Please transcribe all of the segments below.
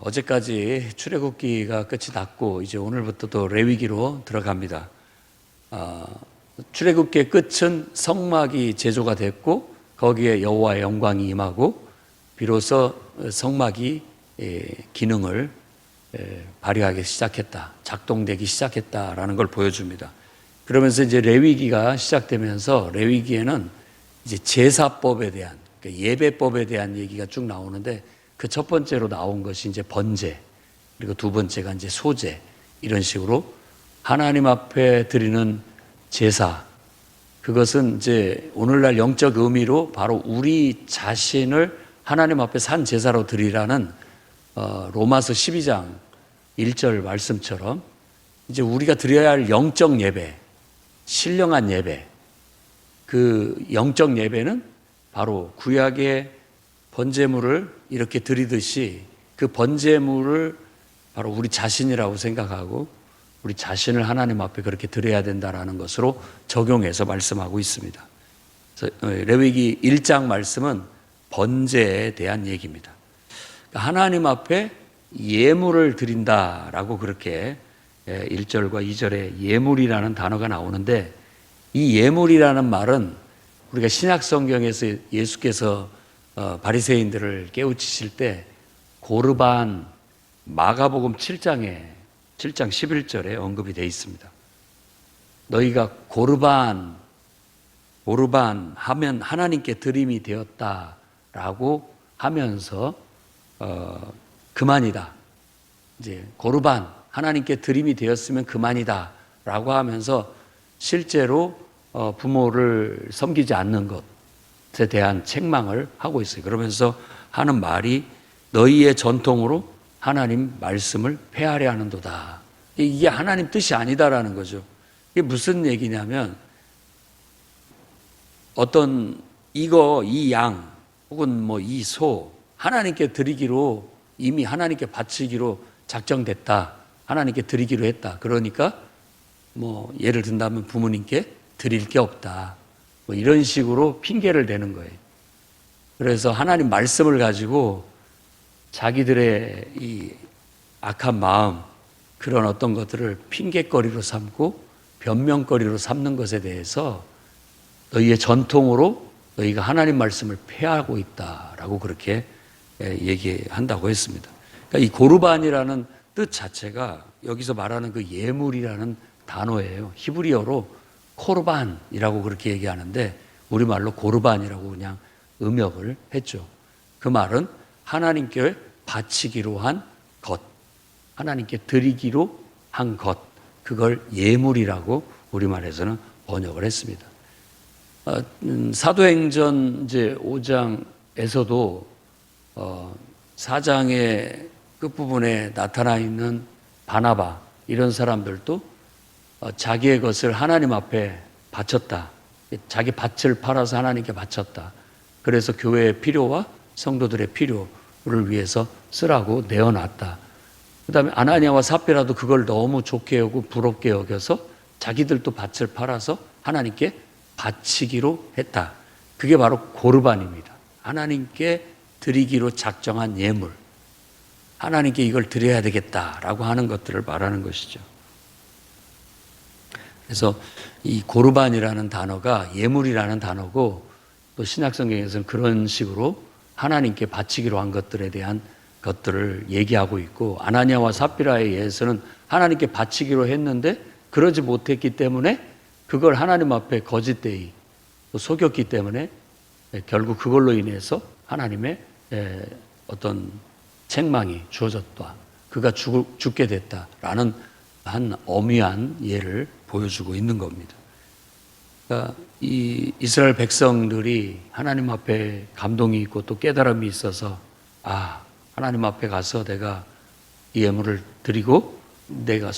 어제까지 출애굽기가 끝이 났고 이제 오늘부터 또 레위기로 들어갑니다. 출애굽기의 끝은 성막이 제조가 됐고 거기에 여호와의 영광이 임하고 비로소 성막이 기능을 발휘하기 시작했다, 작동되기 시작했다라는 걸 보여줍니다. 그러면서 이제 레위기가 시작되면서 레위기에는 이제 제사법에 대한, 예배법에 대한 얘기가 쭉 나오는데 그 첫 번째로 나온 것이 이제 번제, 그리고 두 번째가 이제 소제, 이런 식으로 하나님 앞에 드리는 제사, 그것은 이제 오늘날 영적 의미로 바로 우리 자신을 하나님 앞에 산 제사로 드리라는 로마서 12장 1절 말씀처럼 이제 우리가 드려야 할 영적 예배, 신령한 예배, 그 영적 예배는 바로 구약의 번제물을 이렇게 드리듯이 그 번제물을 바로 우리 자신이라고 생각하고 우리 자신을 하나님 앞에 그렇게 드려야 된다라는 것으로 적용해서 말씀하고 있습니다. 레위기 1장 말씀은 번제에 대한 얘기입니다. 하나님 앞에 예물을 드린다라고 그렇게 1절과 2절에 예물이라는 단어가 나오는데, 이 예물이라는 말은 우리가 신약 성경에서 예수께서 바리새인들을 깨우치실 때 고르반, 마가복음 7장 11절에 언급이 되어 있습니다. 너희가 고르반 하면 하나님께 드림이 되었다라고 하면서 그만이다. 이제 고르반, 하나님께 드림이 되었으면 그만이다라고 하면서 실제로 부모를 섬기지 않는 것에 대한 책망을 하고 있어요. 그러면서 하는 말이 너희의 전통으로 하나님 말씀을 폐하려 하는도다. 이게 하나님 뜻이 아니다라는 거죠. 이게 무슨 얘기냐면 어떤 이 양 혹은 뭐 이 소 하나님께 드리기로 이미 하나님께 바치기로 작정됐다. 하나님께 드리기로 했다. 그러니까 뭐 예를 든다면 부모님께 드릴 게 없다. 뭐 이런 식으로 핑계를 대는 거예요. 그래서 하나님 말씀을 가지고 자기들의 이 악한 마음, 그런 어떤 것들을 핑계거리로 삼고 변명거리로 삼는 것에 대해서 너희의 전통으로 너희가 하나님 말씀을 폐하고 있다라고 그렇게 얘기한다고 했습니다. 그러니까 이 고르반이라는 뜻 자체가 여기서 말하는 그 예물이라는 단어예요. 히브리어로 코르반이라고 그렇게 얘기하는데 우리말로 고르반이라고 그냥 음역을 했죠. 그 말은 하나님께 바치기로 한 것, 하나님께 드리기로 한 것, 그걸 예물이라고 우리말에서는 번역을 했습니다. 사도행전 이제 5장에서도 4장의 끝부분에 나타나 있는 바나바, 이런 사람들도 자기의 것을 하나님 앞에 바쳤다. 자기 밭을 팔아서 하나님께 바쳤다. 그래서 교회의 필요와 성도들의 필요를 위해서 쓰라고 내어놨다. 그 다음에 아나니아와 삽비라도 그걸 너무 좋게 여기고 부럽게 여겨서 자기들도 밭을 팔아서 하나님께 바치기로 했다. 그게 바로 고르반입니다. 하나님께 드리기로 작정한 예물, 하나님께 이걸 드려야 되겠다라고 하는 것들을 말하는 것이죠. 그래서 이 고르반이라는 단어가 예물이라는 단어고, 또 신약성경에서는 그런 식으로 하나님께 바치기로 한 것들에 대한 것들을 얘기하고 있고, 아나니아와 삽비라에 의해서는 하나님께 바치기로 했는데 그러지 못했기 때문에 그걸 하나님 앞에 거짓되이 속였기 때문에 결국 그걸로 인해서 하나님의 어떤 책망이 주어졌다. 그가 죽게 됐다라는 한 엄위한 예를 보여주고 있는 겁니다. 그러니까 이 이스라엘 백성들이 하나님 앞에 감동이 있고 또 깨달음이 있어서 하나님 앞에 가서 내가 이 예물을 드리고 내가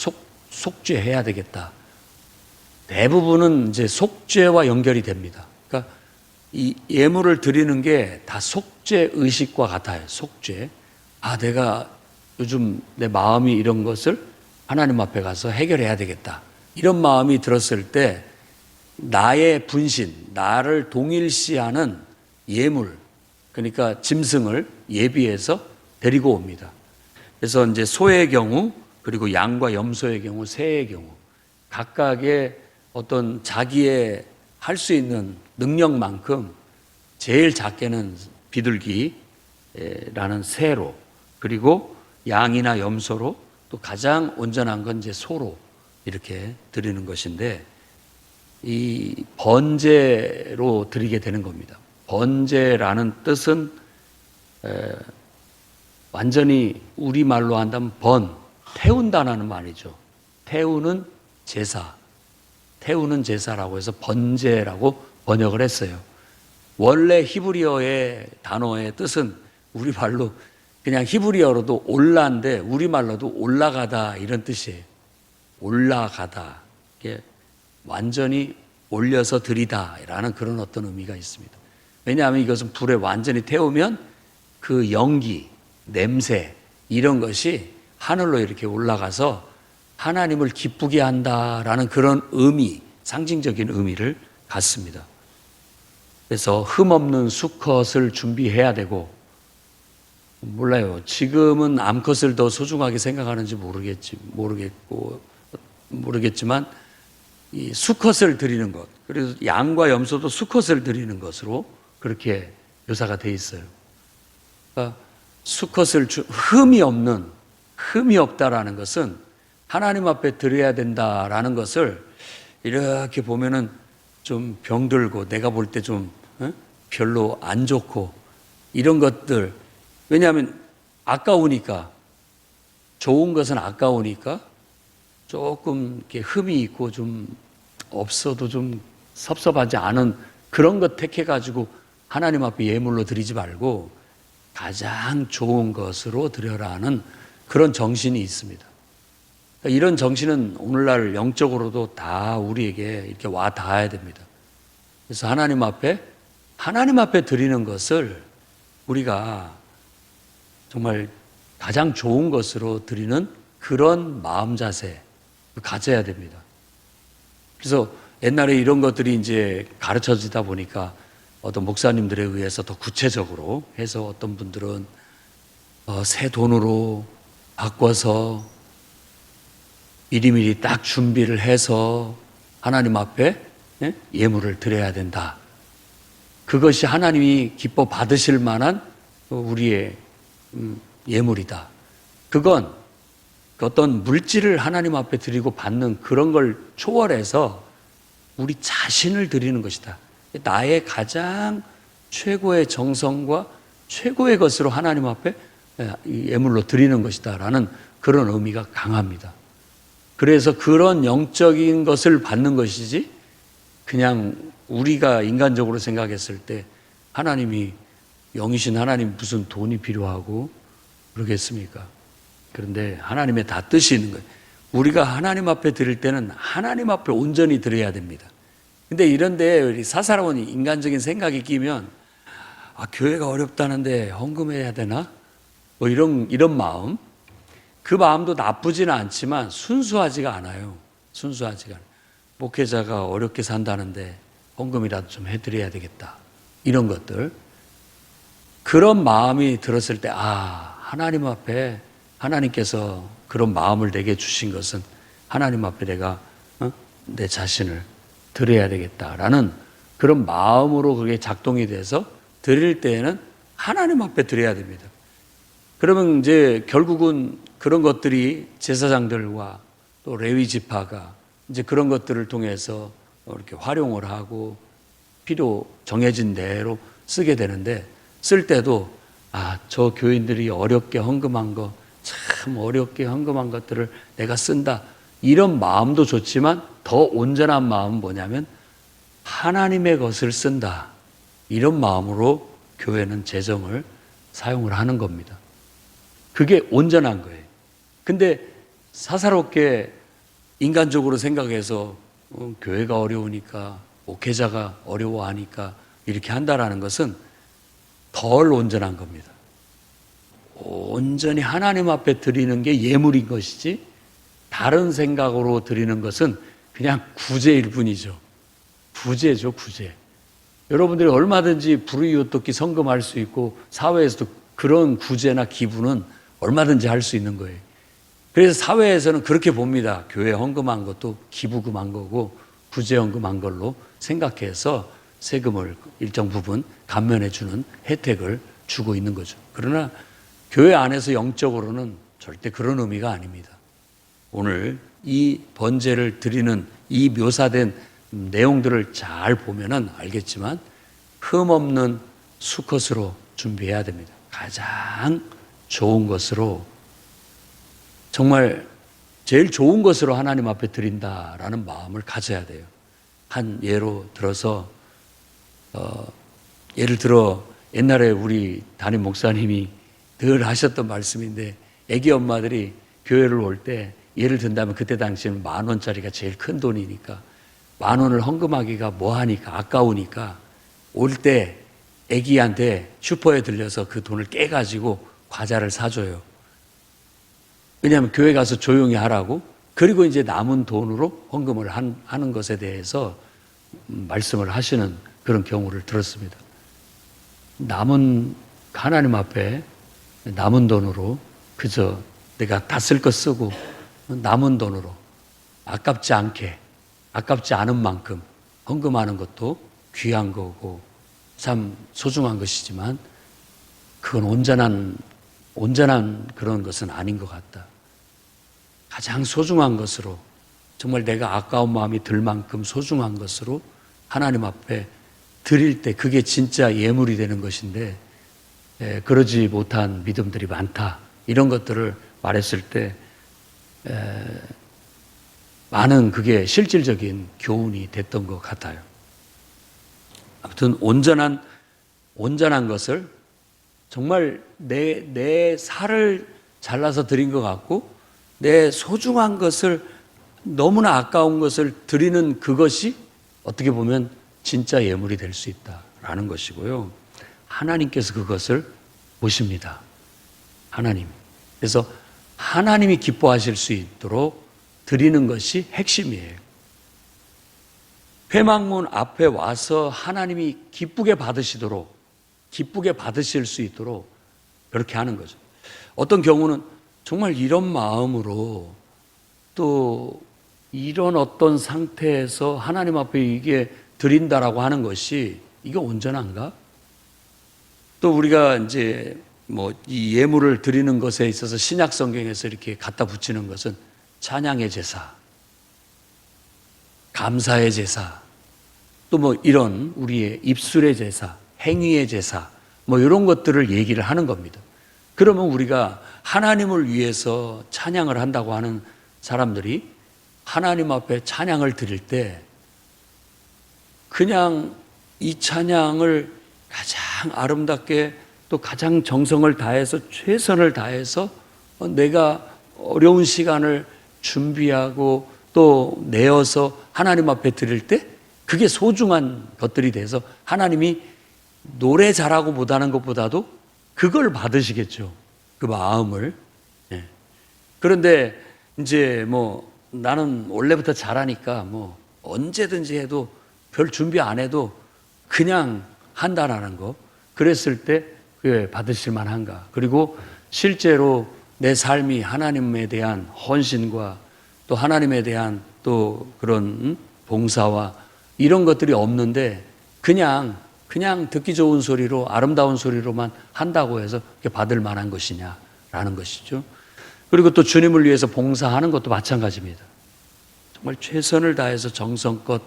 속죄해야 되겠다. 대부분은 이제 속죄와 연결이 됩니다. 그러니까 이 예물을 드리는 게 다 속죄 의식과 같아요. 속죄. 내가 요즘 내 마음이 이런 것을 하나님 앞에 가서 해결해야 되겠다. 이런 마음이 들었을 때 나의 분신, 나를 동일시하는 예물, 그러니까 짐승을 예비해서 데리고 옵니다. 그래서 이제 소의 경우, 그리고 양과 염소의 경우, 새의 경우 각각의 어떤 자기의 할 수 있는 능력만큼 제일 작게는 비둘기라는 새로, 그리고 양이나 염소로, 또 가장 온전한 건 이제 소로 이렇게 드리는 것인데, 이 번제로 드리게 되는 겁니다. 번제라는 뜻은 완전히 우리말로 한다면 태운다는 말이죠. 태우는 제사라고 해서 번제라고 번역을 했어요. 원래 히브리어의 단어의 뜻은 우리말로 그냥 히브리어로도 올라인데 우리말로도 올라가다 이런 뜻이에요. 올라가다, 이게 완전히 올려서 드리다라는 그런 어떤 의미가 있습니다. 왜냐하면 이것은 불에 완전히 태우면 그 연기, 냄새 이런 것이 하늘로 이렇게 올라가서 하나님을 기쁘게 한다라는 그런 의미, 상징적인 의미를 갖습니다. 그래서 흠없는 수컷을 준비해야 되고, 몰라요. 지금은 암컷을 더 소중하게 생각하는지 모르겠지만 이 수컷을 드리는 것, 그래서 양과 염소도 수컷을 드리는 것으로 그렇게 묘사가 돼 있어요. 그러니까 수컷을 흠이 없다라는 것은 하나님 앞에 드려야 된다라는 것을 이렇게 보면은 좀 병들고 내가 볼 때 좀 별로 안 좋고 이런 것들, 왜냐하면 아까우니까, 좋은 것은 아까우니까 조금 이렇게 흠이 있고 좀 없어도 좀 섭섭하지 않은 그런 것 택해가지고 하나님 앞에 예물로 드리지 말고 가장 좋은 것으로 드려라는 그런 정신이 있습니다. 그러니까 이런 정신은 오늘날 영적으로도 다 우리에게 이렇게 와 닿아야 됩니다. 그래서 하나님 앞에 드리는 것을 우리가 정말 가장 좋은 것으로 드리는 그런 마음 자세 가져야 됩니다. 그래서 옛날에 이런 것들이 이제 가르쳐지다 보니까 어떤 목사님들에 의해서 더 구체적으로 해서 어떤 분들은 새 돈으로 바꿔서 미리미리 딱 준비를 해서 하나님 앞에 예물을 드려야 된다. 그것이 하나님이 기뻐 받으실 만한 우리의 예물이다. 그건 어떤 물질을 하나님 앞에 드리고 받는 그런 걸 초월해서 우리 자신을 드리는 것이다. 나의 가장 최고의 정성과 최고의 것으로 하나님 앞에 예물로 드리는 것이다 라는 그런 의미가 강합니다. 그래서 그런 영적인 것을 받는 것이지, 그냥 우리가 인간적으로 생각했을 때 하나님이, 영이신 하나님 무슨 돈이 필요하고 그러겠습니까? 그런데 하나님의 다 뜻이 있는 거예요. 우리가 하나님 앞에 드릴 때는 하나님 앞에 온전히 드려야 됩니다. 근데 이런데 사사로운 인간적인 생각이 끼면, 교회가 어렵다는데 헌금해야 되나? 뭐 이런 마음. 그 마음도 나쁘지는 않지만 순수하지가 않아요. 목회자가 어렵게 산다는데 헌금이라도 좀 해드려야 되겠다. 이런 것들. 그런 마음이 들었을 때, 하나님 앞에 하나님께서 그런 마음을 내게 주신 것은 하나님 앞에 내가 내 자신을 드려야 되겠다라는 그런 마음으로 그게 작동이 돼서 드릴 때에는 하나님 앞에 드려야 됩니다. 그러면 이제 결국은 그런 것들이 제사장들과 또 레위 지파가 이제 그런 것들을 통해서 이렇게 활용을 하고 필요 정해진 대로 쓰게 되는데, 쓸 때도 저 교인들이 어렵게 헌금한 거, 참 어렵게 헌금한 것들을 내가 쓴다, 이런 마음도 좋지만 더 온전한 마음은 뭐냐면 하나님의 것을 쓴다, 이런 마음으로 교회는 재정을 사용을 하는 겁니다. 그게 온전한 거예요. 근데 사사롭게 인간적으로 생각해서 교회가 어려우니까, 목회자가 어려워하니까 이렇게 한다라는 것은 덜 온전한 겁니다. 온전히 하나님 앞에 드리는 게 예물인 것이지, 다른 생각으로 드리는 것은 그냥 구제일 뿐이죠. 구제죠, 구제. 여러분들이 얼마든지 불의웃돕기 성금할 수 있고, 사회에서도 그런 구제나 기부는 얼마든지 할 수 있는 거예요. 그래서 사회에서는 그렇게 봅니다. 교회 헌금한 것도 기부금한 거고 구제헌금한 걸로 생각해서 세금을 일정 부분 감면해 주는 혜택을 주고 있는 거죠. 그러나 교회 안에서 영적으로는 절대 그런 의미가 아닙니다. 오늘 이 번제를 드리는 이 묘사된 내용들을 잘 보면은 알겠지만 흠없는 수컷으로 준비해야 됩니다. 가장 좋은 것으로, 정말 제일 좋은 것으로 하나님 앞에 드린다라는 마음을 가져야 돼요. 한 예로 들어서 예를 들어 옛날에 우리 담임 목사님이 늘 하셨던 말씀인데, 애기 엄마들이 교회를 올 때 예를 든다면 그때 당시에는 10,000원짜리가 제일 큰 돈이니까 10,000원을 헌금하기가 뭐하니까 아까우니까 올 때 애기한테 슈퍼에 들려서 그 돈을 깨가지고 과자를 사줘요. 왜냐하면 교회 가서 조용히 하라고. 그리고 이제 남은 돈으로 헌금을 하는 것에 대해서 말씀을 하시는 그런 경우를 들었습니다. 하나님 앞에 남은 돈으로 그저 내가 다 쓸 거 쓰고 남은 돈으로 아깝지 않은 만큼 헌금하는 것도 귀한 거고 참 소중한 것이지만 그건 온전한 그런 것은 아닌 것 같다. 가장 소중한 것으로, 정말 내가 아까운 마음이 들 만큼 소중한 것으로 하나님 앞에 드릴 때 그게 진짜 예물이 되는 것인데, 그러지 못한 믿음들이 많다. 이런 것들을 말했을 때 많은 그게 실질적인 교훈이 됐던 것 같아요. 아무튼 온전한 것을 정말 내 살을 잘라서 드린 것 같고 내 소중한 것을, 너무나 아까운 것을 드리는 그것이 어떻게 보면 진짜 예물이 될 수 있다라는 것이고요. 하나님께서 그것을 보십니다. 하나님. 그래서 하나님이 기뻐하실 수 있도록 드리는 것이 핵심이에요. 회막문 앞에 와서 하나님이 기쁘게 받으실 수 있도록 그렇게 하는 거죠. 어떤 경우는 정말 이런 마음으로 또 이런 어떤 상태에서 하나님 앞에 이게 드린다라고 하는 것이 이게 온전한가? 또 우리가 이제 이 예물을 드리는 것에 있어서 신약 성경에서 이렇게 갖다 붙이는 것은 찬양의 제사, 감사의 제사, 또 이런 우리의 입술의 제사, 행위의 제사, 이런 것들을 얘기를 하는 겁니다. 그러면 우리가 하나님을 위해서 찬양을 한다고 하는 사람들이 하나님 앞에 찬양을 드릴 때 그냥 이 찬양을 가장 아름답게 또 가장 정성을 다해서 최선을 다해서 내가 어려운 시간을 준비하고 또 내어서 하나님 앞에 드릴 때 그게 소중한 것들이 돼서 하나님이 노래 잘하고 못하는 것보다도 그걸 받으시겠죠. 그 마음을. 그런데 이제 나는 원래부터 잘하니까 언제든지 해도 별 준비 안 해도 그냥 한다라는 거. 그랬을 때 그게 받으실 만한가. 그리고 실제로 내 삶이 하나님에 대한 헌신과 또 하나님에 대한 또 그런 봉사와 이런 것들이 없는데 그냥 듣기 좋은 소리로 아름다운 소리로만 한다고 해서 그게 받을 만한 것이냐라는 것이죠. 그리고 또 주님을 위해서 봉사하는 것도 마찬가지입니다. 정말 최선을 다해서 정성껏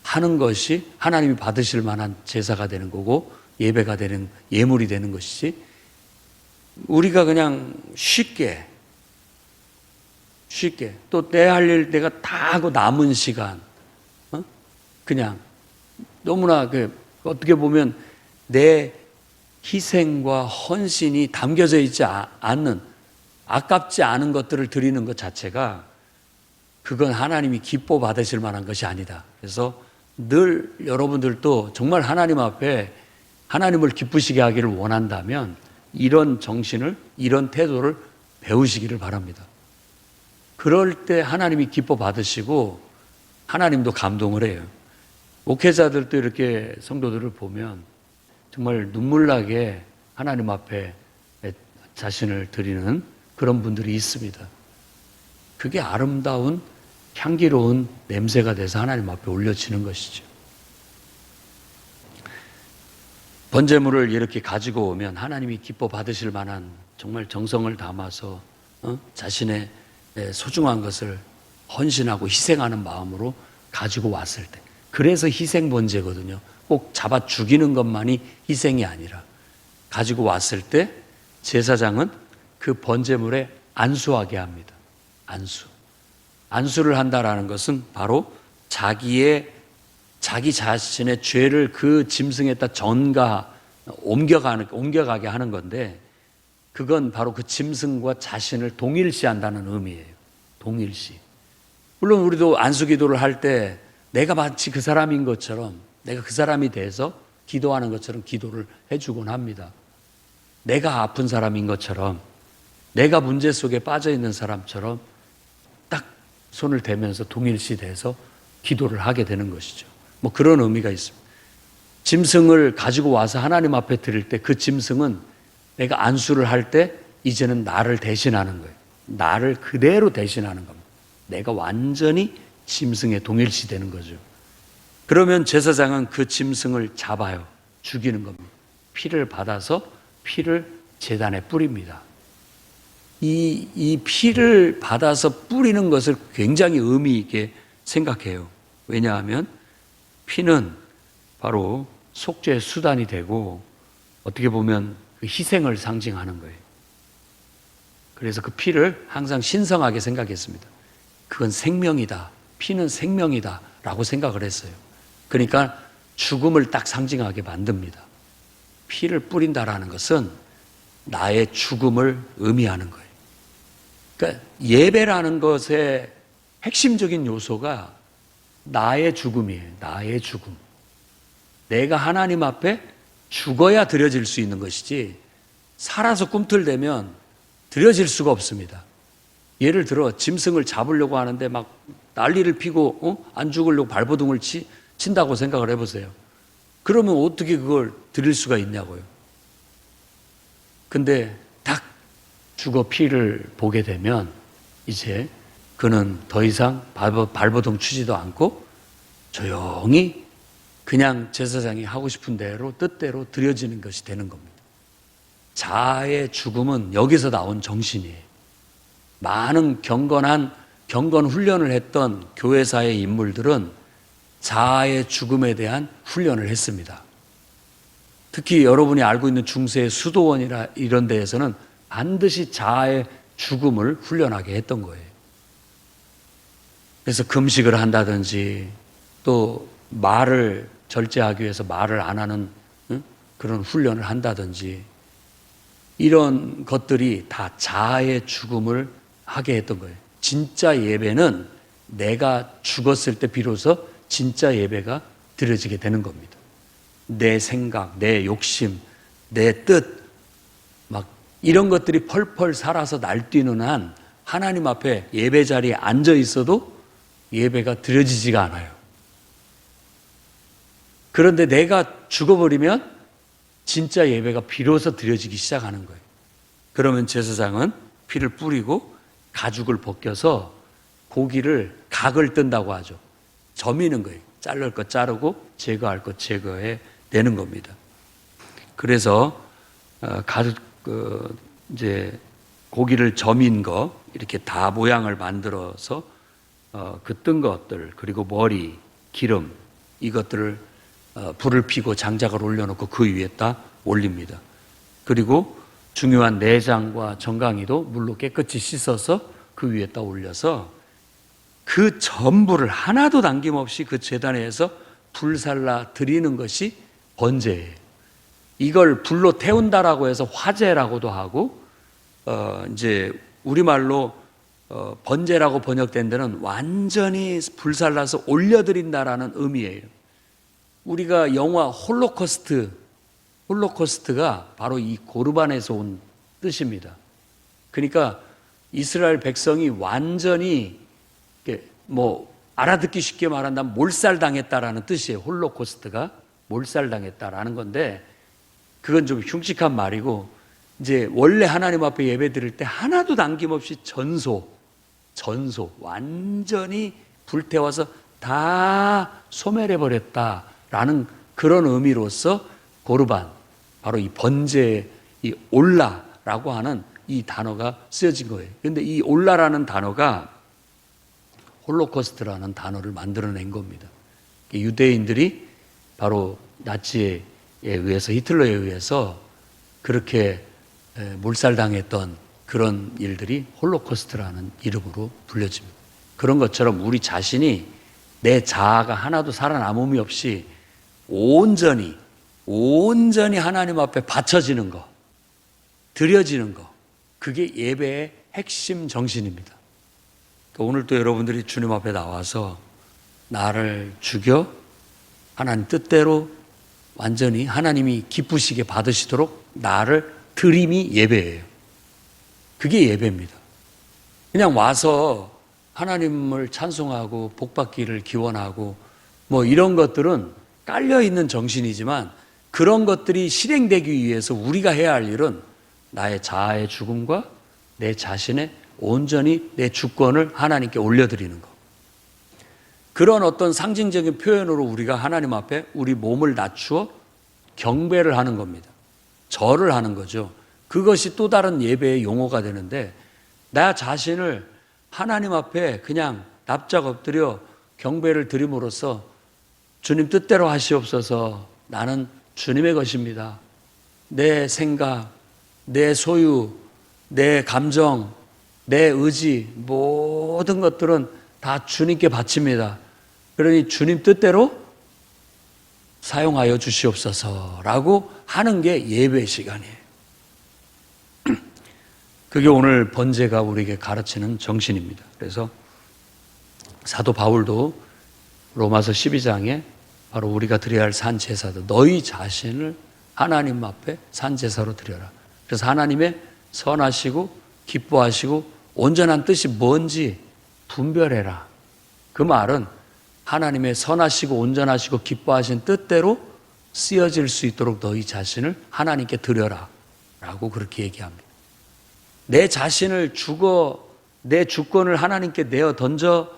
하는 것이 하나님이 받으실 만한 제사가 되는 거고 예배가 되는, 예물이 되는 것이지, 우리가 그냥 쉽게 또 내 할 일 내가 다 하고 남은 시간 그냥 너무나 어떻게 보면 내 희생과 헌신이 담겨져 있지 않는, 아깝지 않은 것들을 드리는 것 자체가 그건 하나님이 기뻐 받으실 만한 것이 아니다. 그래서 늘 여러분들도 정말 하나님 앞에 하나님을 기쁘시게 하기를 원한다면 이런 정신을, 이런 태도를 배우시기를 바랍니다. 그럴 때 하나님이 기뻐 받으시고 하나님도 감동을 해요. 목회자들도 이렇게 성도들을 보면 정말 눈물 나게 하나님 앞에 자신을 드리는 그런 분들이 있습니다. 그게 아름다운 향기로운 냄새가 돼서 하나님 앞에 올려지는 것이죠. 번제물을 이렇게 가지고 오면 하나님이 기뻐 받으실 만한 정말 정성을 담아서 자신의 소중한 것을 헌신하고 희생하는 마음으로 가지고 왔을 때, 그래서 희생 번제거든요. 꼭 잡아 죽이는 것만이 희생이 아니라 가지고 왔을 때 제사장은 그 번제물에 안수하게 합니다. 안수를 한다라는 것은 바로 자기 자신의 죄를 그 짐승에다 옮겨가게 하는 건데, 그건 바로 그 짐승과 자신을 동일시한다는 의미예요. 동일시. 물론 우리도 안수 기도를 할 때 내가 마치 그 사람인 것처럼, 내가 그 사람이 돼서 기도하는 것처럼 기도를 해주곤 합니다. 내가 아픈 사람인 것처럼, 내가 문제 속에 빠져 있는 사람처럼 딱 손을 대면서 동일시 돼서 기도를 하게 되는 것이죠. 뭐 그런 의미가 있습니다. 짐승을 가지고 와서 하나님 앞에 드릴 때 그 짐승은 내가 안수를 할 때 이제는 나를 대신하는 거예요. 나를 그대로 대신하는 겁니다. 내가 완전히 짐승에 동일시 되는 거죠. 그러면 제사장은 그 짐승을 잡아요. 죽이는 겁니다. 피를 받아서 피를 제단에 뿌립니다. 이 피를 받아서 뿌리는 것을 굉장히 의미 있게 생각해요. 왜냐하면 피는 바로 속죄의 수단이 되고 어떻게 보면 그 희생을 상징하는 거예요. 그래서 그 피를 항상 신성하게 생각했습니다. 그건 생명이다. 피는 생명이다. 라고 생각을 했어요. 그러니까 죽음을 딱 상징하게 만듭니다. 피를 뿌린다라는 것은 나의 죽음을 의미하는 거예요. 그러니까 예배라는 것의 핵심적인 요소가 나의 죽음이에요. 나의 죽음. 내가 하나님 앞에 죽어야 드려질 수 있는 것이지, 살아서 꿈틀대면 드려질 수가 없습니다. 예를 들어 짐승을 잡으려고 하는데 막 난리를 피고 안 죽으려고 발버둥을 친다고 생각을 해보세요. 그러면 어떻게 그걸 드릴 수가 있냐고요. 근데 딱 죽어 피를 보게 되면 이제 그는 더 이상 발버둥 치지도 않고 조용히 그냥 제사장이 하고 싶은 대로 뜻대로 드려지는 것이 되는 겁니다. 자아의 죽음은 여기서 나온 정신이에요. 많은 경건 훈련을 했던 교회사의 인물들은 자아의 죽음에 대한 훈련을 했습니다. 특히 여러분이 알고 있는 중세의 수도원이나 이런 데에서는 반드시 자아의 죽음을 훈련하게 했던 거예요. 그래서 금식을 한다든지 또 말을 절제하기 위해서 말을 안 하는 그런 훈련을 한다든지, 이런 것들이 다 자아의 죽음을 하게 했던 거예요. 진짜 예배는 내가 죽었을 때 비로소 진짜 예배가 드려지게 되는 겁니다. 내 생각, 내 욕심, 내 뜻, 막 이런 것들이 펄펄 살아서 날뛰는 한 하나님 앞에 예배 자리에 앉아 있어도 예배가 드려지지가 않아요. 그런데 내가 죽어버리면 진짜 예배가 비로소 드려지기 시작하는 거예요. 그러면 제사장은 피를 뿌리고 가죽을 벗겨서 고기를 각을 뜬다고 하죠. 저미는 거예요. 자를 것 자르고 제거할 것 제거해 내는 겁니다. 그래서 이제 고기를 저민 거 이렇게 다 모양을 만들어서 그 뜬 것들, 그리고 머리, 기름, 이것들을 불을 피고 장작을 올려놓고 그 위에다 올립니다. 그리고 중요한 내장과 정강이도 물로 깨끗이 씻어서 그 위에다 올려서 그 전부를 하나도 남김없이 그 제단에서 불살라 드리는 것이 번제예요. 이걸 불로 태운다라고 해서 화제라고도 하고, 이제 우리말로 번제라고 번역된 데는 완전히 불살라서 올려드린다라는 의미예요. 우리가 영화 홀로코스트가 바로 이 고르반에서 온 뜻입니다. 그러니까 이스라엘 백성이 완전히 알아듣기 쉽게 말한다면 몰살당했다라는 뜻이에요. 홀로코스트가 몰살당했다라는 건데, 그건 좀 흉측한 말이고, 이제 원래 하나님 앞에 예배 드릴 때 하나도 남김없이 전소 완전히 불태워서 다 소멸해 버렸다라는 그런 의미로서 고르반, 바로 이 번제, 이 올라라고 하는 이 단어가 쓰여진 거예요. 그런데 이 올라라는 단어가 홀로코스트라는 단어를 만들어낸 겁니다. 유대인들이 바로 나치에 의해서, 히틀러에 의해서 그렇게 몰살당했던 그런 일들이 홀로코스트라는 이름으로 불려집니다. 그런 것처럼 우리 자신이 내 자아가 하나도 살아남음이 없이 온전히 하나님 앞에 바쳐지는 거, 드려지는 거, 그게 예배의 핵심 정신입니다. 오늘 또 여러분들이 주님 앞에 나와서 나를 죽여 하나님 뜻대로 완전히 하나님이 기쁘시게 받으시도록 나를 드림이 예배예요. 그게 예배입니다. 그냥 와서 하나님을 찬송하고 복받기를 기원하고 뭐 이런 것들은 깔려있는 정신이지만, 그런 것들이 실행되기 위해서 우리가 해야 할 일은 나의 자아의 죽음과 내 자신의 온전히 내 주권을 하나님께 올려드리는 것. 그런 어떤 상징적인 표현으로 우리가 하나님 앞에 우리 몸을 낮추어 경배를 하는 겁니다. 절을 하는 거죠. 그것이 또 다른 예배의 용어가 되는데, 나 자신을 하나님 앞에 그냥 납작 엎드려 경배를 드림으로써 주님 뜻대로 하시옵소서, 나는 주님의 것입니다. 내 생각, 내 소유, 내 감정, 내 의지, 모든 것들은 다 주님께 바칩니다. 그러니 주님 뜻대로 사용하여 주시옵소서라고 하는 게 예배 시간이에요. 그게 오늘 번제가 우리에게 가르치는 정신입니다. 그래서 사도 바울도 로마서 12장에 바로 우리가 드려야 할 산제사도 너희 자신을 하나님 앞에 산제사로 드려라. 그래서 하나님의 선하시고 기뻐하시고 온전한 뜻이 뭔지 분별해라. 그 말은 하나님의 선하시고 온전하시고 기뻐하신 뜻대로 쓰여질 수 있도록 너희 자신을 하나님께 드려라 라고 그렇게 얘기합니다. 내 자신을 죽어 내 주권을 하나님께 내어 던져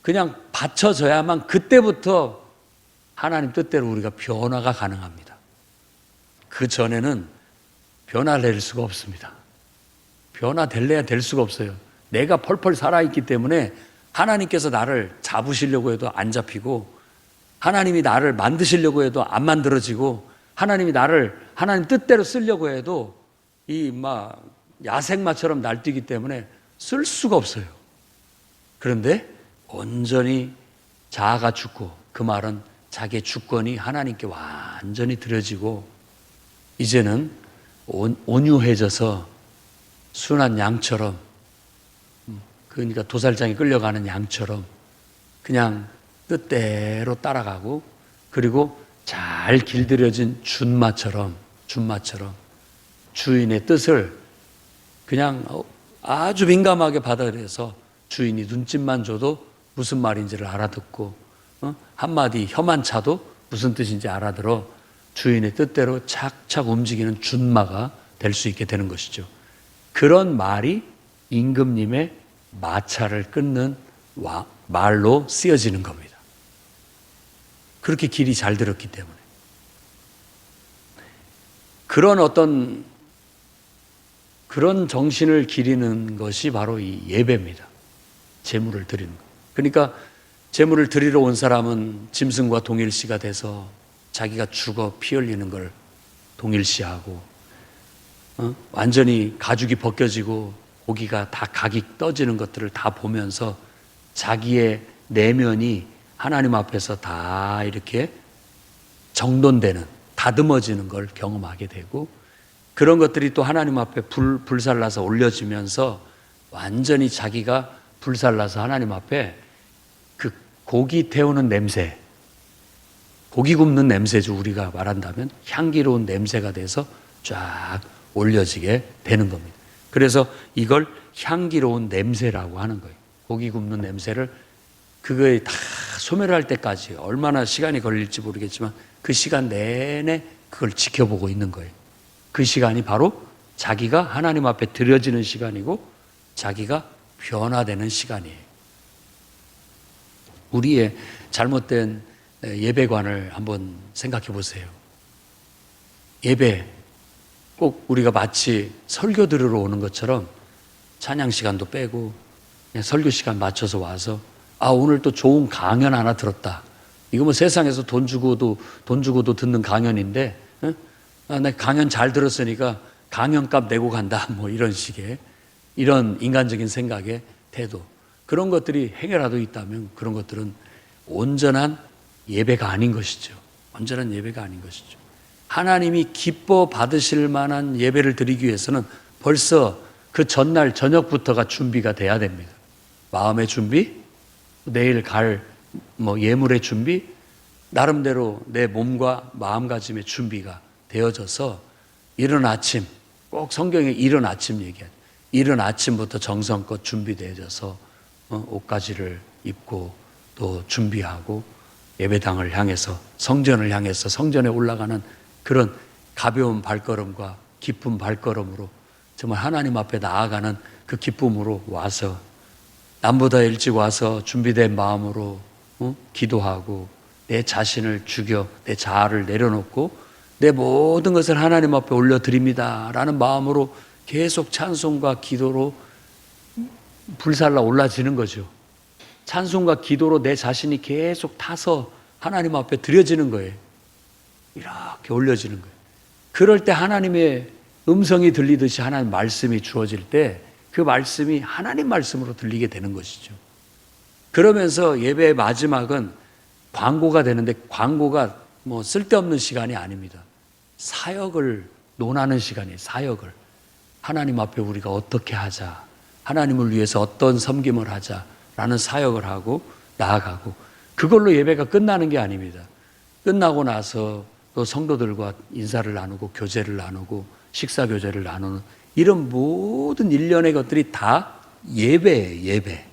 그냥 바쳐져야만 그때부터 하나님 뜻대로 우리가 변화가 가능합니다. 그 전에는 변화될 수가 없습니다. 변화될래야 될 수가 없어요. 내가 펄펄 살아있기 때문에 하나님께서 나를 잡으시려고 해도 안 잡히고, 하나님이 나를 만드시려고 해도 안 만들어지고, 하나님이 나를 하나님 뜻대로 쓰려고 해도 이 막 야생마처럼 날뛰기 때문에 쓸 수가 없어요. 그런데 온전히 자아가 죽고, 그 말은 자기의 주권이 하나님께 완전히 드려지고, 이제는 온유해져서 순한 양처럼, 그러니까 도살장에 끌려가는 양처럼 그냥 뜻대로 따라가고, 그리고 잘 길들여진 준마처럼 주인의 뜻을 그냥 아주 민감하게 받아들여서 주인이 눈짓만 줘도 무슨 말인지를 알아듣고, 한마디 혀만 차도 무슨 뜻인지 알아들어 주인의 뜻대로 착착 움직이는 준마가 될 수 있게 되는 것이죠. 그런 말이 임금님의 마차를 끊는 말로 쓰여지는 겁니다. 그렇게 길이 잘 들었기 때문에. 그런 정신을 기리는 것이 바로 이 예배입니다. 제물을 드리는 것. 그러니까 제물을 드리러 온 사람은 짐승과 동일시가 돼서 자기가 죽어 피 흘리는 걸 동일시하고, 완전히 가죽이 벗겨지고 고기가 다 각이 떠지는 것들을 다 보면서 자기의 내면이 하나님 앞에서 다 이렇게 정돈되는, 다듬어지는 걸 경험하게 되고, 그런 것들이 또 하나님 앞에 불살라서 올려지면서 완전히 자기가 불살라서 하나님 앞에 그 고기 태우는 냄새, 고기 굽는 냄새죠. 우리가 말한다면 향기로운 냄새가 돼서 쫙 올려지게 되는 겁니다. 그래서 이걸 향기로운 냄새라고 하는 거예요. 고기 굽는 냄새를 그거에 다 소멸할 때까지 얼마나 시간이 걸릴지 모르겠지만 그 시간 내내 그걸 지켜보고 있는 거예요. 그 시간이 바로 자기가 하나님 앞에 드려지는 시간이고 자기가 변화되는 시간이에요. 우리의 잘못된 예배관을 한번 생각해 보세요. 예배 꼭 우리가 마치 설교 들으러 오는 것처럼 찬양 시간도 빼고 그냥 설교 시간 맞춰서 와서 오늘 또 좋은 강연 하나 들었다. 이거 뭐 세상에서 돈 주고도 듣는 강연인데 나 강연 잘 들었으니까 강연값 내고 간다. 뭐 이런 식의 이런 인간적인 생각의 태도. 그런 것들이 행여라도 있다면 그런 것들은 온전한 예배가 아닌 것이죠. 온전한 예배가 아닌 것이죠. 하나님이 기뻐 받으실 만한 예배를 드리기 위해서는 벌써 그 전날 저녁부터가 준비가 돼야 됩니다. 마음의 준비, 내일 갈 예물의 준비, 나름대로 내 몸과 마음가짐의 준비가 되어져서 이른 아침, 꼭 성경에 이른 아침 얘기하죠. 이른 아침부터 정성껏 준비되어져서 옷가지를 입고 또 준비하고 예배당을 향해서 성전을 향해서 성전에 올라가는 그런 가벼운 발걸음과 기쁜 발걸음으로 정말 하나님 앞에 나아가는 그 기쁨으로 와서 남보다 일찍 와서 준비된 마음으로 기도하고 내 자신을 죽여 내 자아를 내려놓고 내 모든 것을 하나님 앞에 올려드립니다 라는 마음으로 계속 찬송과 기도로 불살라 올라지는 거죠. 찬송과 기도로 내 자신이 계속 타서 하나님 앞에 드려지는 거예요. 이렇게 올려지는 거예요. 그럴 때 하나님의 음성이 들리듯이 하나님 말씀이 주어질 때 그 말씀이 하나님 말씀으로 들리게 되는 것이죠. 그러면서 예배의 마지막은 광고가 되는데 광고가 쓸데없는 시간이 아닙니다. 사역을 논하는 시간이에요. 사역을. 하나님 앞에 우리가 어떻게 하자. 하나님을 위해서 어떤 섬김을 하자라는 사역을 하고 나아가고 그걸로 예배가 끝나는 게 아닙니다. 끝나고 나서 또 성도들과 인사를 나누고 교제를 나누고 식사 교제를 나누는 이런 모든 일련의 것들이 다 예배예요. 예배.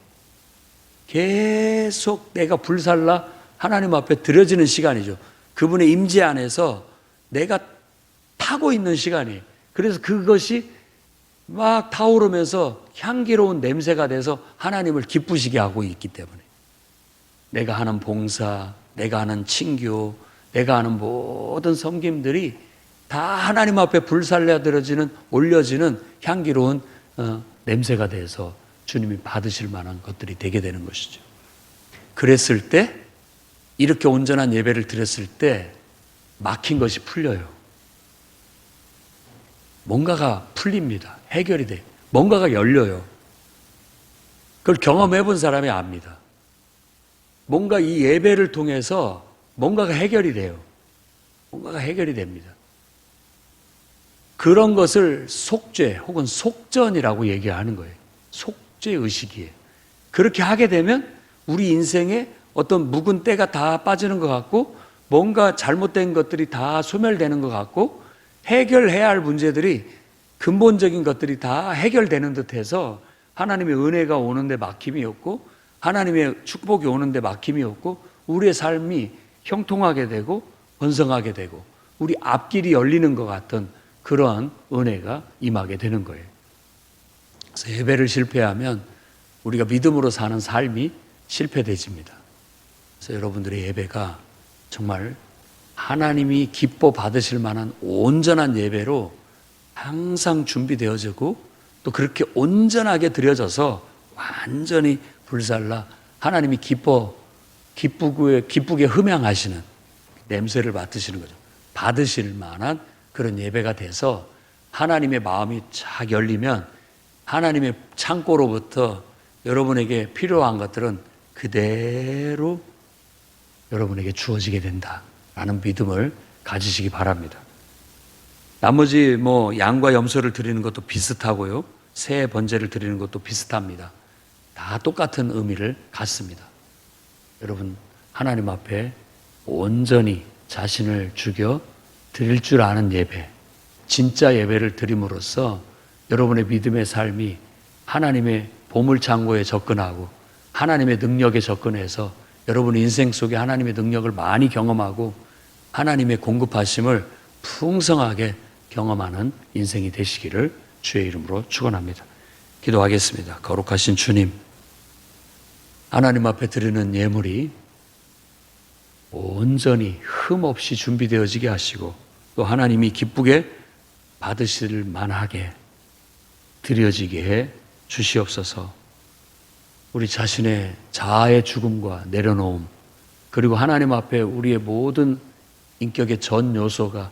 계속 내가 불살라 하나님 앞에 드려지는 시간이죠. 그분의 임재 안에서 내가 타고 있는 시간이에요. 그래서 그것이 막 타오르면서 향기로운 냄새가 돼서 하나님을 기쁘시게 하고 있기 때문에 내가 하는 봉사, 내가 하는 친교, 내가 하는 모든 섬김들이 다 하나님 앞에 불살려 들어지는 올려지는 향기로운 냄새가 돼서 주님이 받으실 만한 것들이 되게 되는 것이죠. 그랬을 때 이렇게 온전한 예배를 드렸을 때 막힌 것이 풀려요. 뭔가가 풀립니다. 해결이 돼요. 뭔가가 열려요. 그걸 경험해 본 사람이 압니다. 뭔가 이 예배를 통해서 뭔가가 해결이 돼요. 뭔가가 해결이 됩니다. 그런 것을 속죄 혹은 속전이라고 얘기하는 거예요. 속죄의식이에요. 그렇게 하게 되면 우리 인생에 어떤 묵은 때가 다 빠지는 것 같고 뭔가 잘못된 것들이 다 소멸되는 것 같고 해결해야 할 문제들이 근본적인 것들이 다 해결되는 듯해서 하나님의 은혜가 오는데 막힘이 없고 하나님의 축복이 오는데 막힘이 없고 우리의 삶이 형통하게 되고 번성하게 되고 우리 앞길이 열리는 것 같은 그러한 은혜가 임하게 되는 거예요. 그래서 예배를 실패하면 우리가 믿음으로 사는 삶이 실패되집니다. 그래서 여러분들의 예배가 정말 하나님이 기뻐 받으실 만한 온전한 예배로 항상 준비되어지고 또 그렇게 온전하게 드려져서 완전히 불살라 하나님이 기쁘게 흠양하시는 냄새를 맡으시는 거죠. 받으실 만한 그런 예배가 돼서 하나님의 마음이 쫙 열리면 하나님의 창고로부터 여러분에게 필요한 것들은 그대로 여러분에게 주어지게 된다라는 믿음을 가지시기 바랍니다. 나머지 양과 염소를 드리는 것도 비슷하고요. 새 번제를 드리는 것도 비슷합니다. 다 똑같은 의미를 갖습니다. 여러분 하나님 앞에 온전히 자신을 죽여 드릴 줄 아는 예배, 진짜 예배를 드림으로써 여러분의 믿음의 삶이 하나님의 보물창고에 접근하고 하나님의 능력에 접근해서 여러분의 인생 속에 하나님의 능력을 많이 경험하고 하나님의 공급하심을 풍성하게 경험하는 인생이 되시기를 주의 이름으로 축원합니다. 기도하겠습니다. 거룩하신 주님, 하나님 앞에 드리는 예물이 온전히 흠없이 준비되어지게 하시고 또 하나님이 기쁘게 받으실 만하게 드려지게 해 주시옵소서. 우리 자신의 자아의 죽음과 내려놓음, 그리고 하나님 앞에 우리의 모든 인격의 전 요소가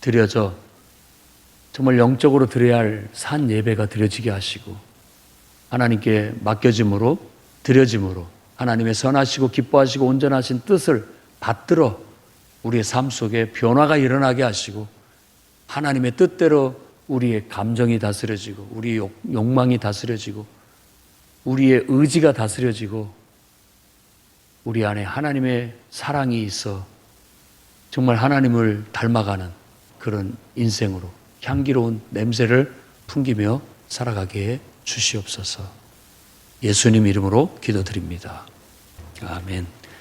드려져 정말 영적으로 드려야 할 산 예배가 드려지게 하시고 하나님께 맡겨짐으로 드려짐으로 하나님의 선하시고 기뻐하시고 온전하신 뜻을 받들어 우리의 삶 속에 변화가 일어나게 하시고 하나님의 뜻대로 우리의 감정이 다스려지고 우리의 욕망이 다스려지고 우리의 의지가 다스려지고 우리 안에 하나님의 사랑이 있어 정말 하나님을 닮아가는 그런 인생으로 향기로운 냄새를 풍기며 살아가게 해 주시옵소서. 예수님 이름으로 기도드립니다. 아멘.